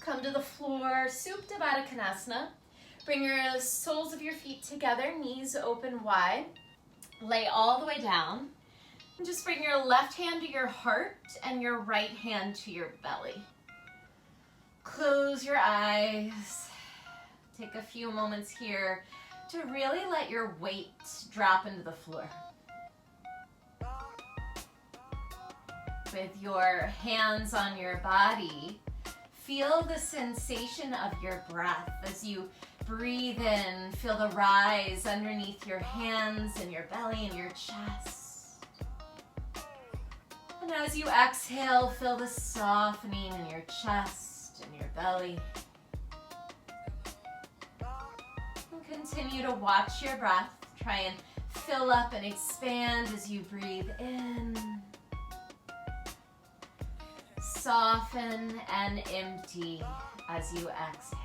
Come to the floor, Supta Baddha Konasana. Bring your soles of your feet together, knees open wide. Lay all the way down. And just bring your left hand to your heart and your right hand to your belly. Close your eyes. Take a few moments here to really let your weight drop into the floor. With your hands on your body, feel the sensation of your breath as you breathe in. Feel the rise underneath your hands and your belly and your chest. And as you exhale, feel the softening in your chest and your belly. And continue to watch your breath. Try and fill up and expand as you breathe in. Soften and empty as you exhale.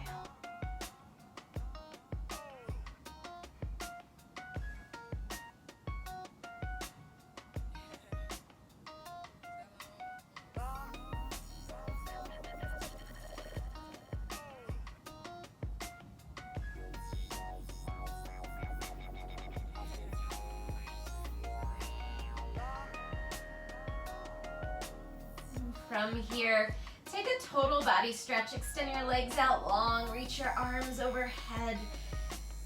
From here, take a total body stretch. Extend your legs out long. Reach your arms overhead.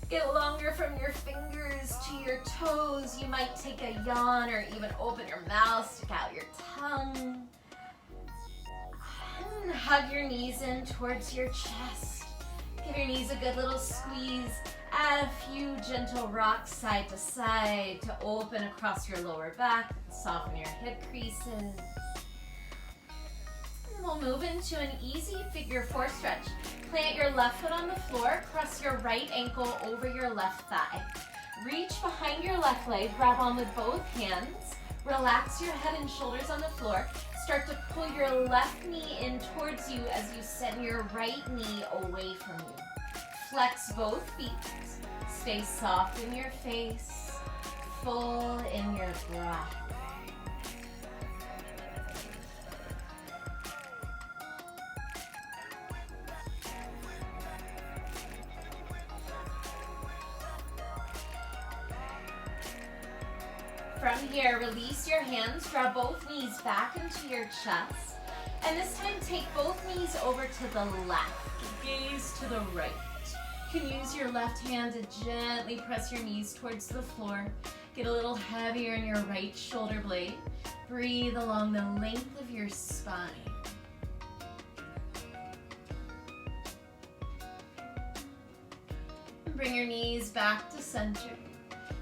Get longer from your fingers to your toes. You might take a yawn or even open your mouth, stick out your tongue. And hug your knees in towards your chest. Give your knees a good little squeeze. Add a few gentle rocks side to side to open across your lower back. Soften your hip creases. We'll move into an easy figure four stretch. Plant your left foot on the floor, cross your right ankle over your left thigh. Reach behind your left leg, grab on with both hands. Relax your head and shoulders on the floor. Start to pull your left knee in towards you as you send your right knee away from you. Flex both feet. Stay soft in your face, full in your breath. From here, release your hands, draw both knees back into your chest, and this time take both knees over to the left, gaze to the right. You can use your left hand to gently press your knees towards the floor. Get a little heavier in your right shoulder blade. Breathe along the length of your spine. And bring your knees back to center.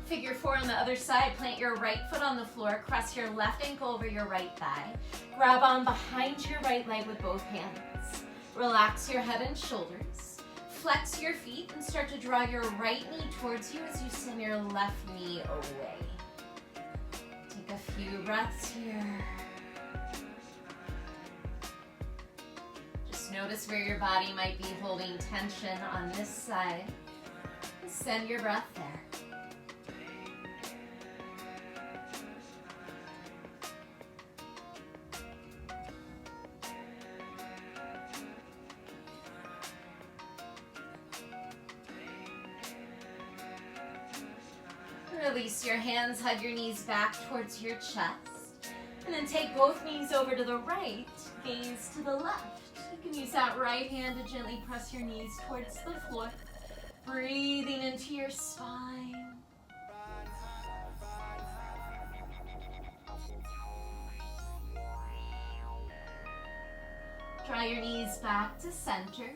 Figure four on the other side. Plant your right foot on the floor. Cross your left ankle over your right thigh. Grab on behind your right leg with both hands. Relax your head and shoulders. Flex your feet and start to draw your right knee towards you as you send your left knee away. Take a few breaths here. Just notice where your body might be holding tension on this side. Send your breath there. Release your hands, hug your knees back towards your chest. And then take both knees over to the right, gaze to the left. You can use that right hand to gently press your knees towards the floor. Breathing into your spine. Draw your knees back to center.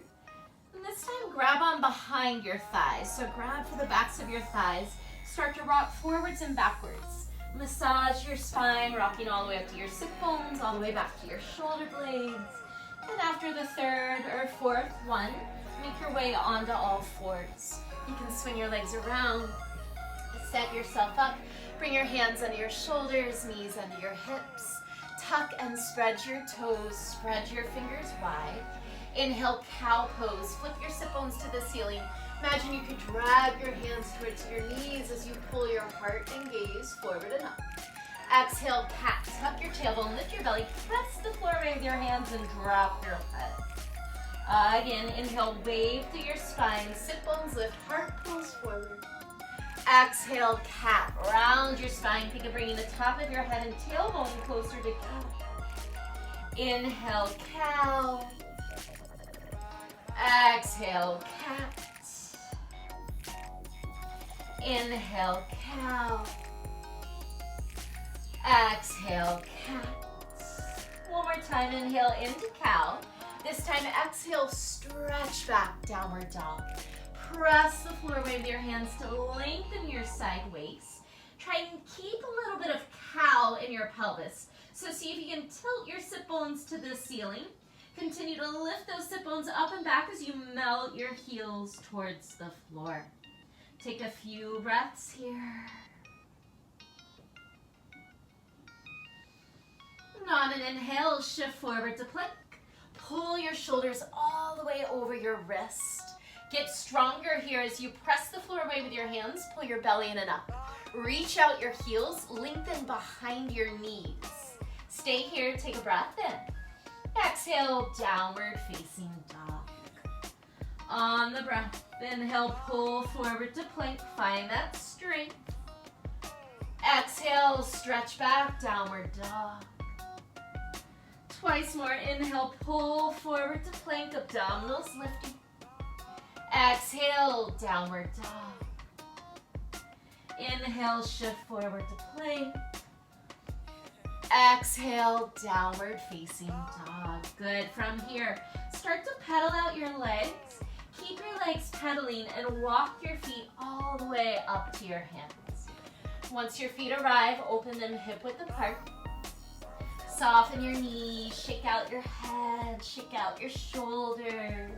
And this time grab on behind your thighs. So grab for the backs of your thighs. Start to rock forwards and backwards. Massage your spine, rocking all the way up to your sit bones, all the way back to your shoulder blades. And after the third or fourth one, make your way onto all fours. You can swing your legs around, set yourself up, bring your hands under your shoulders, knees under your hips. Tuck and spread your toes, spread your fingers wide. Inhale, cow pose, flip your sit bones to the ceiling. Imagine you could drag your hands towards your knees as you pull your heart and gaze forward and up. Exhale, cat, tuck your tailbone, lift your belly, press the floor with your hands and drop your head. Again, inhale, wave through your spine. Sit bones lift, heart pulls forward. Exhale, cat. Round your spine. Think of bringing the top of your head and tailbone closer to cow. Inhale, cow. Exhale, cat. Inhale, cow. Exhale, cat. One more time, inhale into cow. This time, exhale, stretch back, downward dog. Press the floor with your hands to lengthen your side waist. Try and keep a little bit of cow in your pelvis. So see if you can tilt your sit bones to the ceiling. Continue to lift those sit bones up and back as you melt your heels towards the floor. Take a few breaths here. And on an inhale, shift forward to plank. Pull your shoulders all the way over your wrist. Get stronger here as you press the floor away with your hands. Pull your belly in and up. Reach out your heels. Lengthen behind your knees. Stay here. Take a breath in. Exhale, downward facing dog. On the breath, inhale, pull forward to plank. Find that strength. Exhale, stretch back, downward dog. Twice more. Inhale, pull forward to plank. Abdominals lifting. Exhale, downward dog. Inhale, shift forward to plank. Exhale, downward facing dog. Good. From here, start to pedal out your legs. Keep your legs pedaling and walk your feet all the way up to your hands. Once your feet arrive, open them hip width apart. Soften your knees, shake out your head, shake out your shoulders.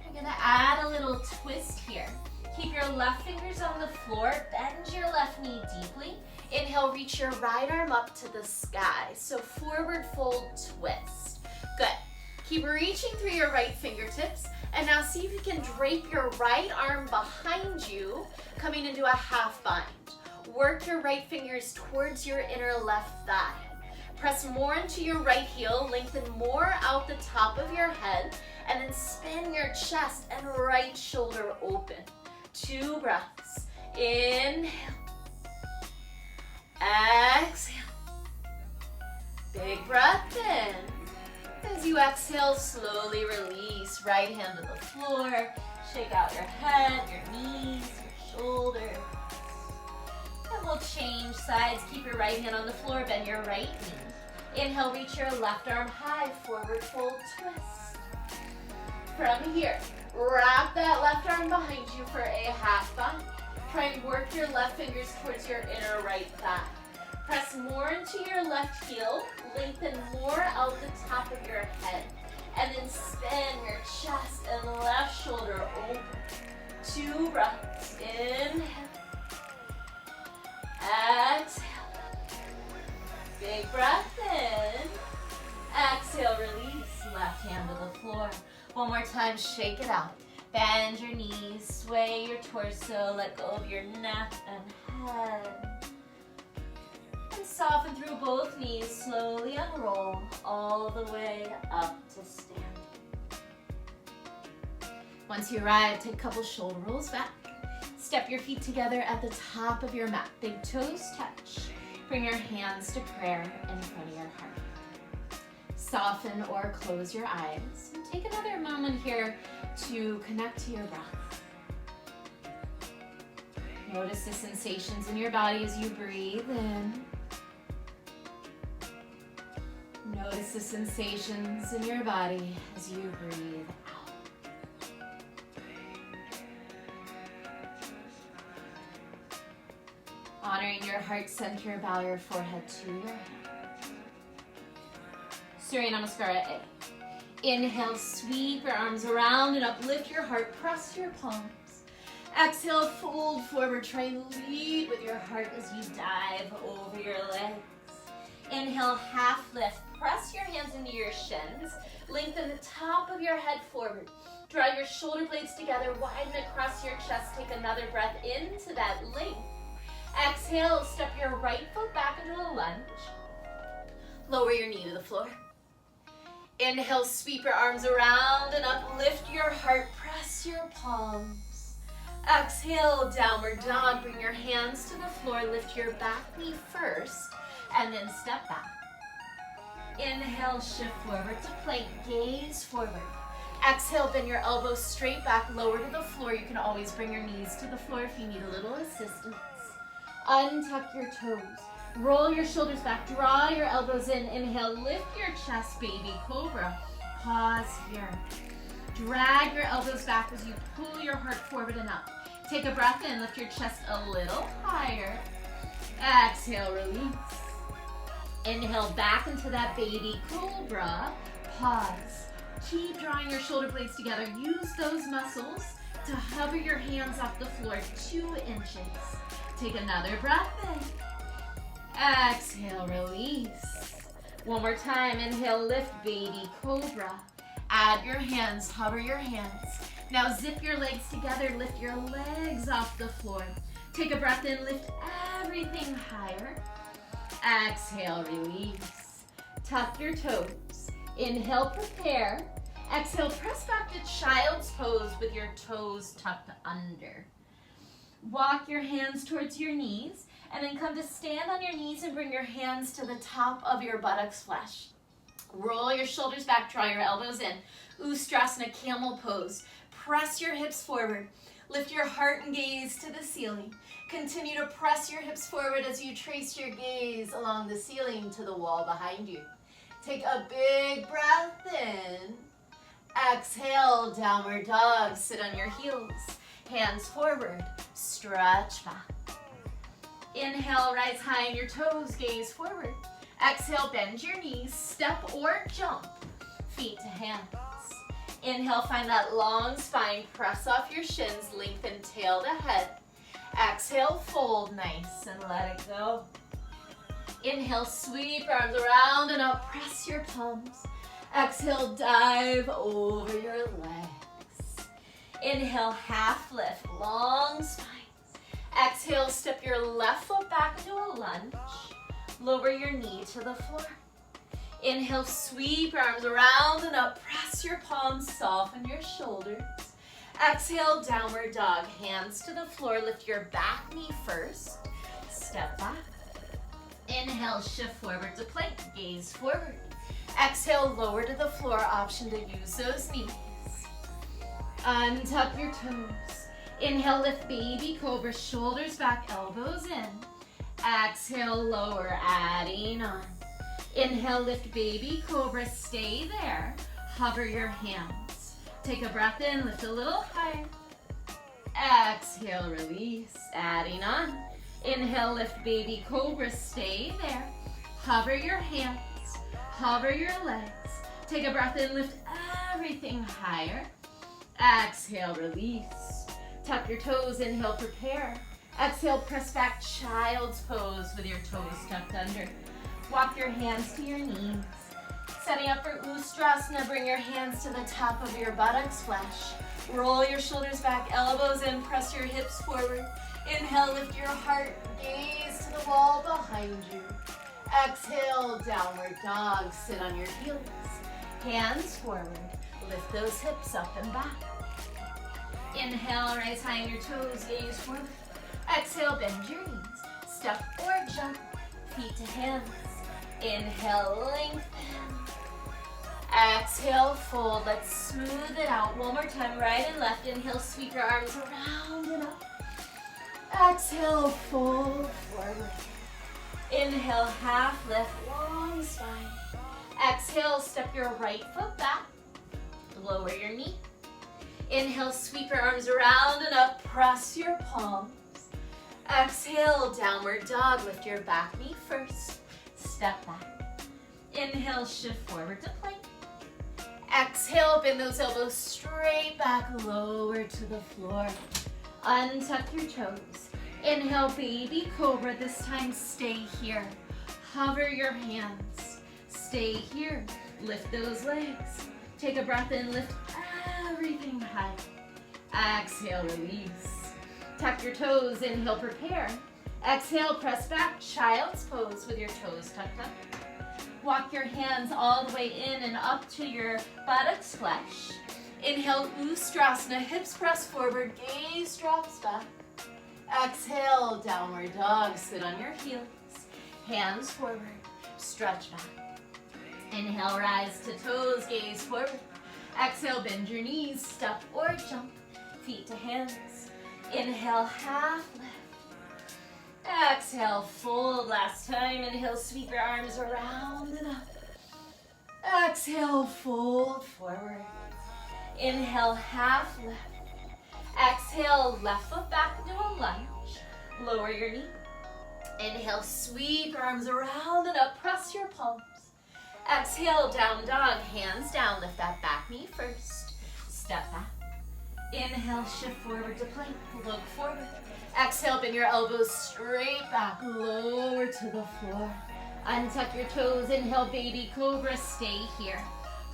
You're gonna add a little twist here. Keep your left fingers on the floor, bend your left knee deeply. Inhale, reach your right arm up to the sky. So forward fold twist. Good. Keep reaching through your right fingertips. And now see if you can drape your right arm behind you, coming into a half bind. Work your right fingers towards your inner left thigh. Press more into your right heel, lengthen more out the top of your head, and then spin your chest and right shoulder open. 2 breaths. Inhale. Exhale. Big breath in. As you exhale, slowly release. Right hand to the floor. Shake out your head, your knees, your shoulders. And we'll change sides. Keep your right hand on the floor, bend your right knee. Inhale, reach your left arm high, forward fold twist. From here, wrap that left arm behind you for a half bind. Try and work your left fingers towards your inner right thigh. Press more into your left heel, lengthen more out the top of your head, and then spin your chest and left shoulder open. 2 breaths. Inhale. Exhale. Big breath in. Exhale, release. Left hand to the floor. One more time, shake it out. Bend your knees, sway your torso, let go of your neck and head. And soften through both knees, slowly unroll all the way up to stand. Once you arrive, take a couple shoulder rolls back. Step your feet together at the top of your mat. Big toes touch. Bring your hands to prayer in front of your heart. Soften or close your eyes. And take another moment here to connect to your breath. Notice the sensations in your body as you breathe in. Notice the sensations in your body as you breathe out. Honoring your heart center, bow your forehead to your hand. Surya Namaskara A. Inhale, sweep your arms around and uplift your heart. Press your palms. Exhale, fold forward. Try and lead with your heart as you dive over your legs. Inhale, half lift. Press your hands into your shins. Lengthen the top of your head forward. Draw your shoulder blades together. Widen across your chest. Take another breath into that length. Exhale, step your right foot back into a lunge. Lower your knee to the floor. Inhale, sweep your arms around and up. Lift your heart, press your palms. Exhale, downward dog. Bring your hands to the floor. Lift your back knee first and then step back. Inhale, shift forward to plank, gaze forward. Exhale, bend your elbows straight back, lower to the floor. You can always bring your knees to the floor if you need a little assistance. Untuck your toes. Roll your shoulders back, draw your elbows in. Inhale, lift your chest, baby cobra. Pause here. Drag your elbows back as you pull your heart forward and up. Take a breath in, lift your chest a little higher. Exhale, release. Inhale, back into that baby cobra. Pause. Keep drawing your shoulder blades together. Use those muscles to hover your hands off the floor 2 inches. Take another breath in. Exhale, release. One more time. Inhale, lift, baby cobra. Add your hands, hover your hands. Now zip your legs together, lift your legs off the floor. Take a breath in, lift everything higher. Exhale, release. Tuck your toes. Inhale, prepare. Exhale, press back to child's pose with your toes tucked under. Walk your hands towards your knees and then come to stand on your knees and bring your hands to the top of your buttocks flesh. Roll your shoulders back, draw your elbows in. Ustrasana, camel pose. Press your hips forward. Lift your heart and gaze to the ceiling. Continue to press your hips forward as you trace your gaze along the ceiling to the wall behind you. Take a big breath in. Exhale, downward dog. Sit on your heels. Hands forward. Stretch back. Inhale, rise high on your toes. Gaze forward. Exhale, bend your knees. Step or jump. Feet to hands. Inhale, find that long spine. Press off your shins. Lengthen tail to head. Exhale, fold nice and let it go. Inhale, sweep your arms around and up. Press your palms. Exhale, dive over your legs. Inhale, half lift, long spine. Exhale, step your left foot back into a lunge. Lower your knee to the floor. Inhale, sweep your arms around and up. Press your palms, soften your shoulders. Exhale, downward dog. Hands to the floor. Lift your back knee first. Step back. Inhale, shift forward to plank. Gaze forward. Exhale, lower to the floor. Option to use those knees. Untuck your toes. Inhale, lift baby cobra. Shoulders back, elbows in. Exhale, lower, adding on. Inhale, lift baby cobra. Stay there. Hover your hands. Take a breath in, lift a little higher. Exhale, release, adding on. Inhale, lift baby cobra. Stay there. Hover your hands. Hover your legs. Take a breath in, lift everything higher. Exhale, release. Tuck your toes. Inhale, prepare. Exhale, press back, child's pose with your toes tucked under. Walk your hands to your knees. Setting up for Ustrasana, bring your hands to the top of your buttocks flesh. Roll your shoulders back, elbows in, press your hips forward. Inhale, lift your heart, gaze to the wall behind you. Exhale, downward dog, sit on your heels. Hands forward, lift those hips up and back. Inhale, rise high on your toes, gaze forward. Exhale, bend your knees. Step or jump, feet to hands. Inhale, lengthen. Exhale, fold. Let's smooth it out. One more time, right and left. Inhale, sweep your arms around and up. Exhale, fold forward. Inhale, half lift, long spine. Exhale, step your right foot back. Lower your knee. Inhale, sweep your arms around and up. Press your palms. Exhale, downward dog. Lift your back knee first. Step back. Inhale, shift forward to plank. Exhale, bend those elbows straight back, lower to the floor. Untuck your toes. Inhale, baby cobra. This time, stay here. Hover your hands. Stay here. Lift those legs. Take a breath in, lift everything high. Exhale, release. Tuck your toes. Inhale, prepare. Exhale, press back, child's pose with your toes tucked up. Walk your hands all the way in and up to your buttocks flesh. Inhale, Ustrasana, hips press forward, gaze drops back. Exhale, downward dog, sit on your heels. Hands forward, stretch back. Inhale, rise to toes, gaze forward. Exhale, bend your knees, step or jump, feet to hands. Inhale, half lift. Exhale, fold last time. Inhale, sweep your arms around and up. Exhale, fold forward. Inhale, half lift. Exhale, left foot back into a lunge. Lower your knee. Inhale, sweep your arms around and up. Press your palms. Exhale, down dog, hands down. Lift that back knee first. Step back. Inhale, shift forward to plank. Look forward. Exhale, bend your elbows straight back. Lower to the floor. Untuck your toes. Inhale, baby cobra. Stay here.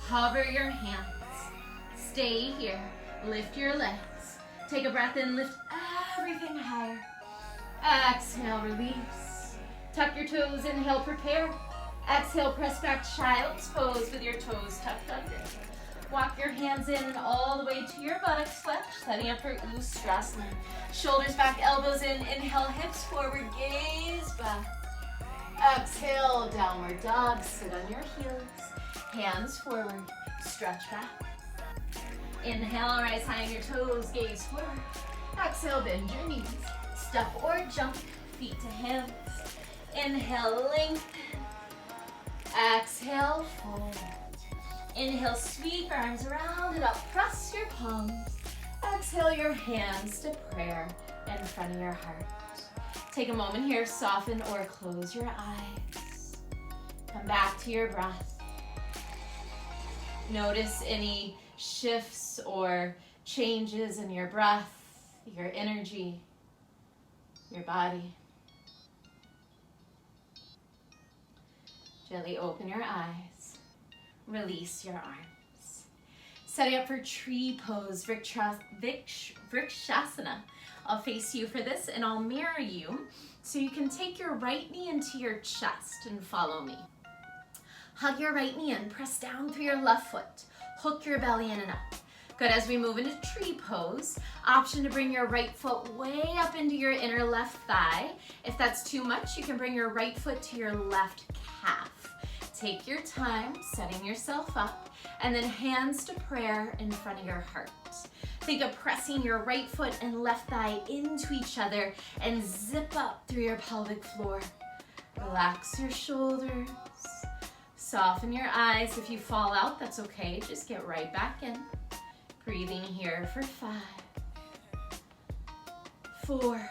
Hover your hands. Stay here. Lift your legs. Take a breath in. Lift everything higher. Exhale, release. Tuck your toes. Inhale, prepare. Exhale, press back, child's pose with your toes tucked under. Walk your hands in and all the way to your buttocks flesh, setting up for Ustrasana. Shoulders back, elbows in. Inhale, hips forward, gaze back. Exhale, downward dog, sit on your heels. Hands forward, stretch back. Inhale, rise high on your toes, gaze forward. Exhale, bend your knees. Step or jump, feet to hands. Inhale, lengthen. Exhale, fold. Inhale, sweep arms around and up. Press your palms. Exhale your hands to prayer in front of your heart. Take a moment here, soften or close your eyes. Come back to your breath. Notice any shifts or changes in your breath, your energy, your body. Gently open your eyes. Release your arms. Setting up for tree pose, Vrikshasana. I'll face you for this and I'll mirror you so you can take your right knee into your chest and follow me. Hug your right knee in, press down through your left foot. Hook your belly in and up. Good, as we move into tree pose, option to bring your right foot way up into your inner left thigh. If that's too much, you can bring your right foot to your left calf. Take your time, setting yourself up, and then hands to prayer in front of your heart. Think of pressing your right foot and left thigh into each other and zip up through your pelvic floor. Relax your shoulders. Soften your eyes. If you fall out, that's okay. Just get right back in. Breathing here for 5, 4,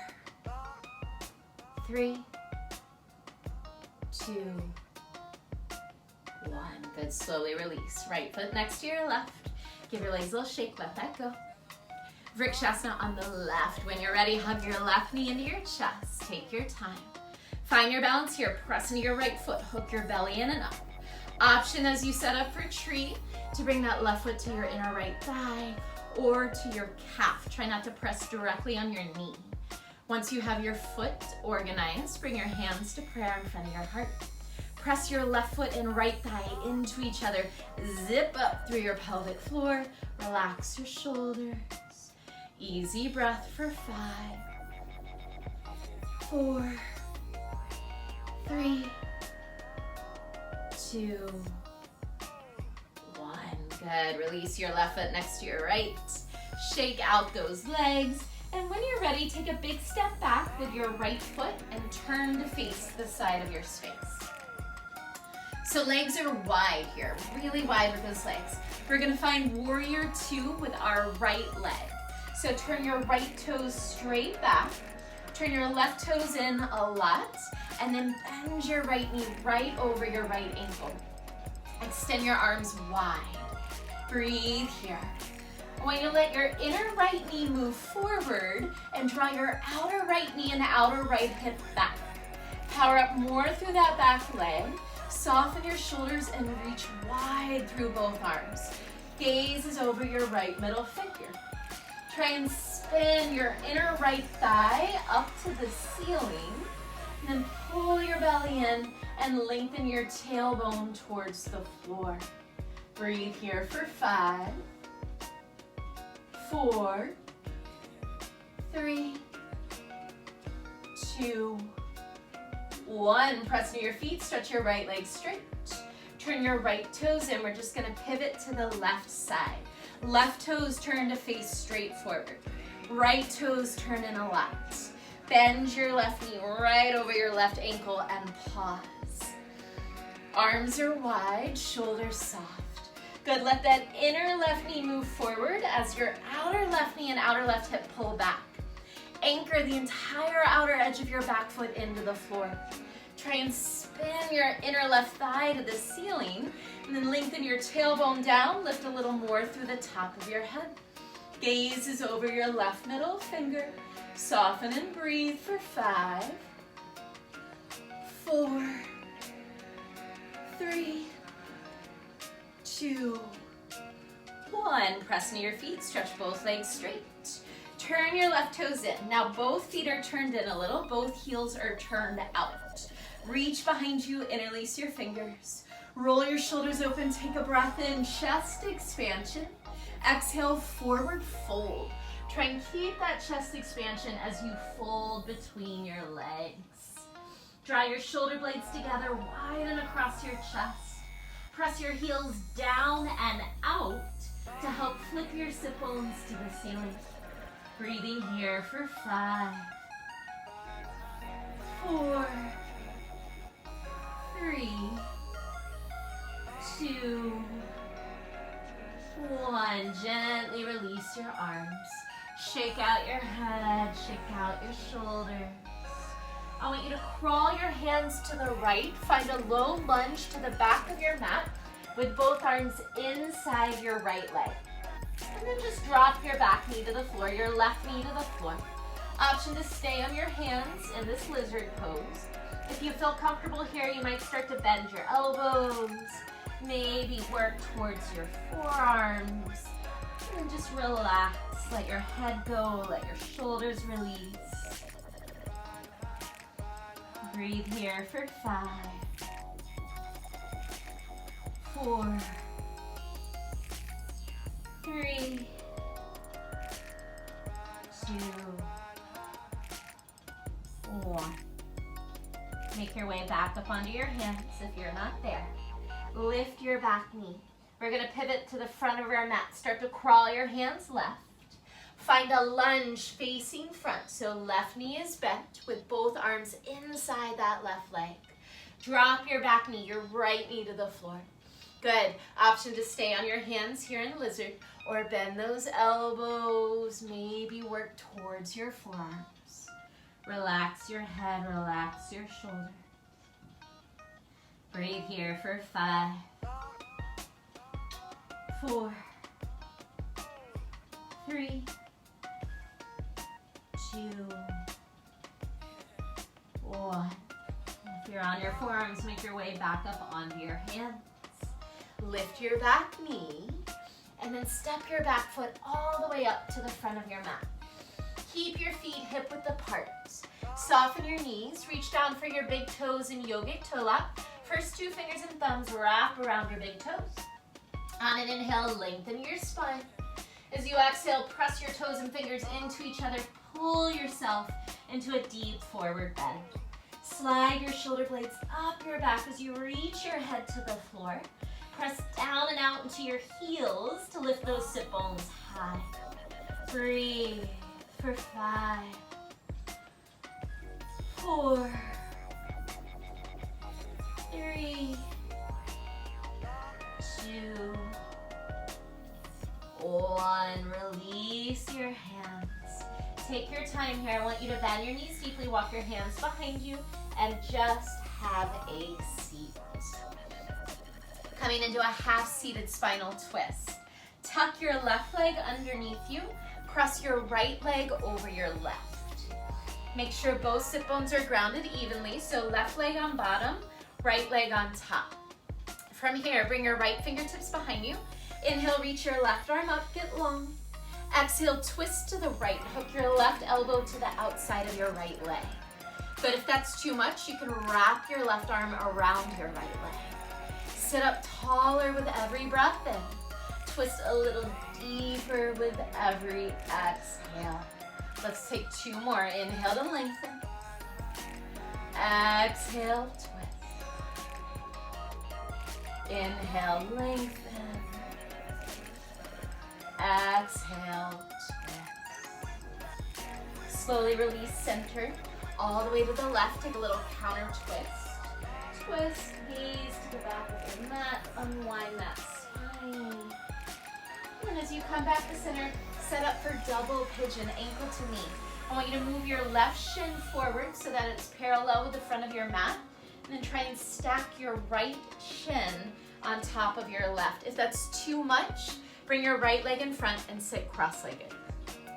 3, 2, 1. Good, slowly release. Right foot next to your left. Give your legs a little shake, let that go. Vrikshasana on the left. When you're ready, hug your left knee into your chest. Take your time. Find your balance here. Press into your right foot. Hook your belly in and up. Option as you set up for tree to bring that left foot to your inner right thigh or to your calf. Try not to press directly on your knee. Once you have your foot organized, bring your hands to prayer in front of your heart. Press your left foot and right thigh into each other. Zip up through your pelvic floor. Relax your shoulders. Easy breath for 5, 4, 3, 2, 1. Good. Release your left foot next to your right. Shake out those legs. And when you're ready, take a big step back with your right foot and turn to face the side of your space. So legs are wide here, really wide with those legs. We're gonna find warrior 2 with our right leg. So turn your right toes straight back. Turn your left toes in a lot. And then bend your right knee right over your right ankle. Extend your arms wide. Breathe here. I want you to let your inner right knee move forward and draw your outer right knee and outer right hip back. Power up more through that back leg. Soften your shoulders and reach wide through both arms. Gaze is over your right middle figure. Try and spin your inner right thigh up to the ceiling. And then pull your belly in and lengthen your tailbone towards the floor. Breathe here for 5, 4, 3, 2, 1. Press into your feet, stretch your right leg straight. Turn your right toes in. We're just gonna pivot to the left side. Left toes turn to face straight forward. Right toes turn in a lot. Bend your left knee right over your left ankle and pause. Arms are wide, shoulders soft. Good, let that inner left knee move forward as your outer left knee and outer left hip pull back. Anchor the entire outer edge of your back foot into the floor. Try and spin your inner left thigh to the ceiling, and then lengthen your tailbone down, lift a little more through the top of your head. Gaze is over your left middle finger. Soften and breathe for 5, 4, 3, 2, 1. Press into your feet, stretch both legs straight. Turn your left toes in. Now both feet are turned in a little, both heels are turned out. Reach behind you, interlace your fingers. Roll your shoulders open, take a breath in, chest expansion. Exhale, forward fold. Try and keep that chest expansion as you fold between your legs. Draw your shoulder blades together, widen across your chest. Press your heels down and out to help flip your sit bones to the ceiling. Breathing here for 5, 4, 3, 2, 1. Gently release your arms. Shake out your head, shake out your shoulders. I want you to crawl your hands to the right. Find a low lunge to the back of your mat with both arms inside your right leg. And then just drop your back knee to the floor, your left knee to the floor. Option to stay on your hands in this lizard pose. If you feel comfortable here, you might start to bend your elbows, maybe work towards your forearms, and just relax. Let your head go, let your shoulders release. Breathe here for 5, 4, 3, 2, 1. Make your way back up onto your hands if you're not there. Lift your back knee. We're gonna pivot to the front of our mat. Start to crawl your hands left. Find a lunge facing front. So left knee is bent with both arms inside that left leg. Drop your back knee, your right knee to the floor. Good. Option to stay on your hands here in lizard or bend those elbows, maybe work towards your forearms. Relax your head, relax your shoulder. Breathe here for 5, 4, 3, 2, 1. If you're on your forearms, make your way back up onto your hands. Lift your back knee and then step your back foot all the way up to the front of your mat. Keep your feet hip width apart. Soften your knees, reach down for your big toes in yogic toe lock. First 2 fingers and thumbs wrap around your big toes. On an inhale, lengthen your spine. As you exhale, press your toes and fingers into each other. Pull yourself into a deep forward bend. Slide your shoulder blades up your back as you reach your head to the floor. Press down and out into your heels to lift those sit bones high. Breathe for 5, 4, 3, 2, 1. Release your hands. Take your time here. I want you to bend your knees deeply, walk your hands behind you, and just have a seat. Coming into a half-seated spinal twist. Tuck your left leg underneath you. Cross your right leg over your left. Make sure both sit bones are grounded evenly, so left leg on bottom, right leg on top. From here, bring your right fingertips behind you. Inhale, reach your left arm up, get long. Exhale, twist to the right. Hook your left elbow to the outside of your right leg. But if that's too much, you can wrap your left arm around your right leg. Sit up taller with every breath in. Twist a little deeper with every exhale. Let's take 2 more. Inhale to lengthen. Exhale, twist. Inhale, lengthen. Exhale, twist. Slowly release center. All the way to the left, take a little counter twist. Twist, knees to the back of your mat. Unwind that spine. And as you come back to center, set up for double pigeon, ankle to knee. I want you to move your left shin forward so that it's parallel with the front of your mat. And then try and stack your right shin on top of your left. If that's too much, bring your right leg in front and sit cross-legged.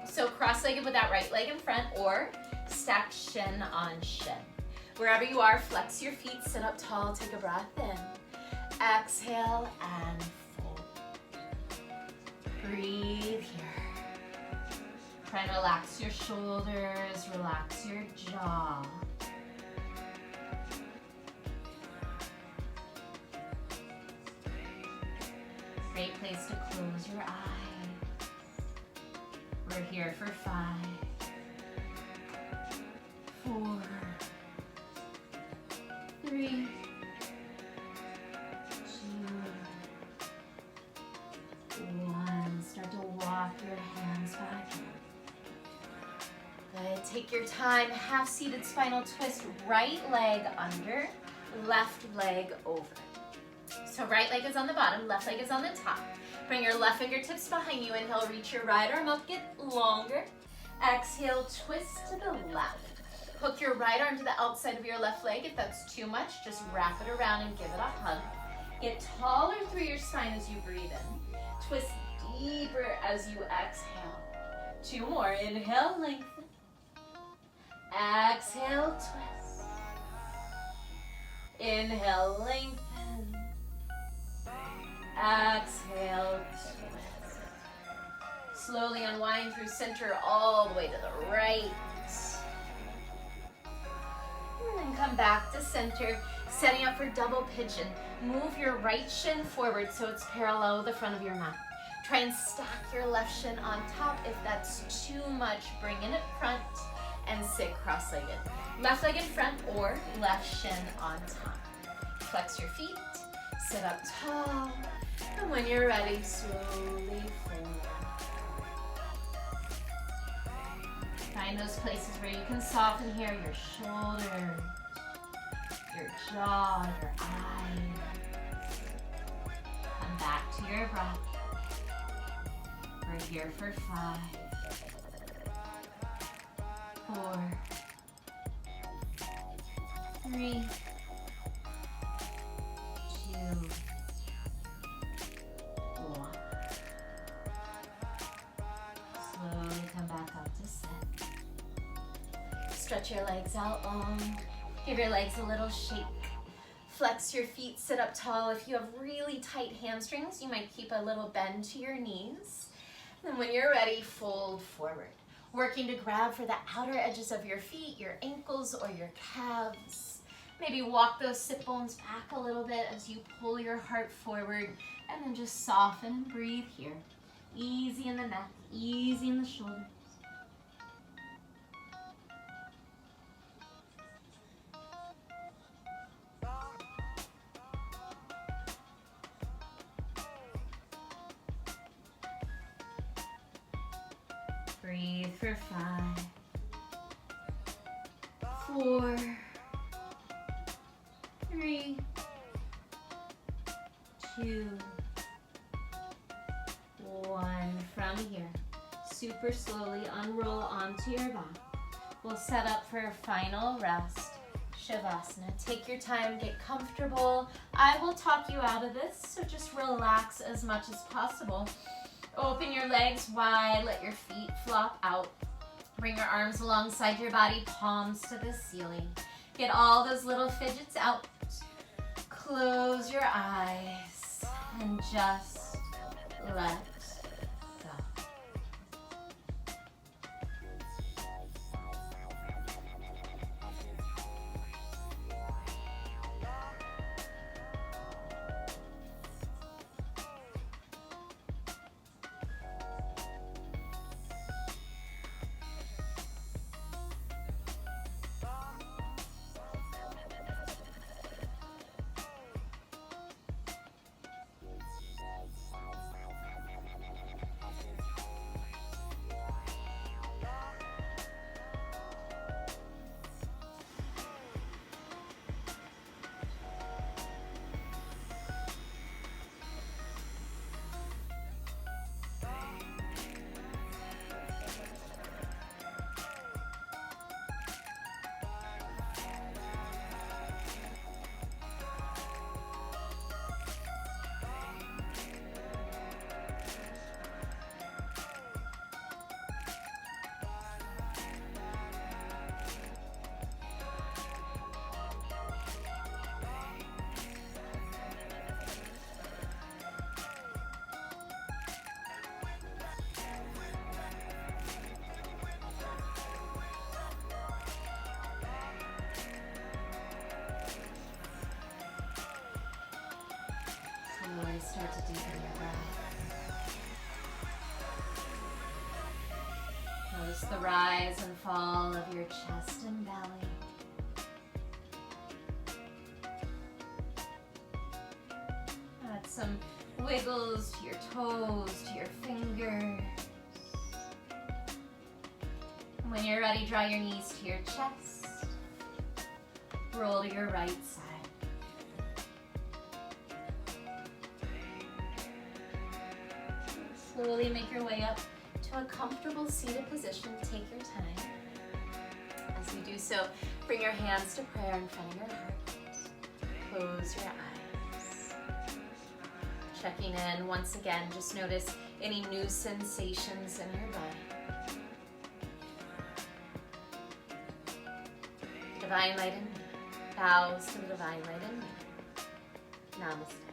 So cross-legged with that right leg in front, or stack shin on shin. Wherever you are, flex your feet, sit up tall, take a breath in. Exhale and fold. Breathe here. Try to relax your shoulders, relax your jaw. Great place to close your eye. We're here for 5, 4, 3, 2, 1. Start to walk your hands back in. Good. Take your time. Half seated spinal twist. Right leg under, left leg over. So right leg is on the bottom, left leg is on the top. Bring your left fingertips behind you. Inhale, reach your right arm up, get longer. Exhale, twist to the left. Hook your right arm to the outside of your left leg. If that's too much, just wrap it around and give it a hug. Get taller through your spine as you breathe in. Twist deeper as you exhale. 2 more. Inhale, lengthen. Exhale, twist. Inhale, lengthen. Exhale, twist. Slowly unwind through center all the way to the right. And then come back to center, setting up for double pigeon. Move your right shin forward so it's parallel with the front of your mat. Try and stack your left shin on top. If that's too much, bring it in front and sit cross-legged. Left leg in front or left shin on top. Flex your feet, sit up tall, and when you're ready, slowly fold. Find those places where you can soften here, your shoulders, your jaw, your eyes. Come back to your breath. We're here for 5, 4, 3, 2, 1. Slowly come back up to sit. Stretch your legs out long. Give your legs a little shake. Flex your feet, sit up tall. If you have really tight hamstrings, you might keep a little bend to your knees. And when you're ready, fold forward. Working to grab for the outer edges of your feet, your ankles or your calves. Maybe walk those sit bones back a little bit as you pull your heart forward, and then just soften and breathe here. Easy in the neck, easy in the shoulders. Breathe for 5, 4, 3, 2, 1. From here, super slowly unroll onto your back. We'll set up for a final rest, Shavasana. Take your time, get comfortable. I will talk you out of this, so just relax as much as possible. Open your legs wide, let your feet flop out. Bring your arms alongside your body, palms to the ceiling. Get all those little fidgets out. Close your eyes and just let go. Notice the rise and fall of your chest and belly. Add some wiggles to your toes, to your fingers. When you're ready, draw your knees to your chest. Roll to your right side. Slowly make your way up to a comfortable seated position. Take your time. As you do so, bring your hands to prayer in front of your heart. Close your eyes. Checking in once again, just notice any new sensations in your body. Divine light in me. Bows to the divine light in me. Namaste.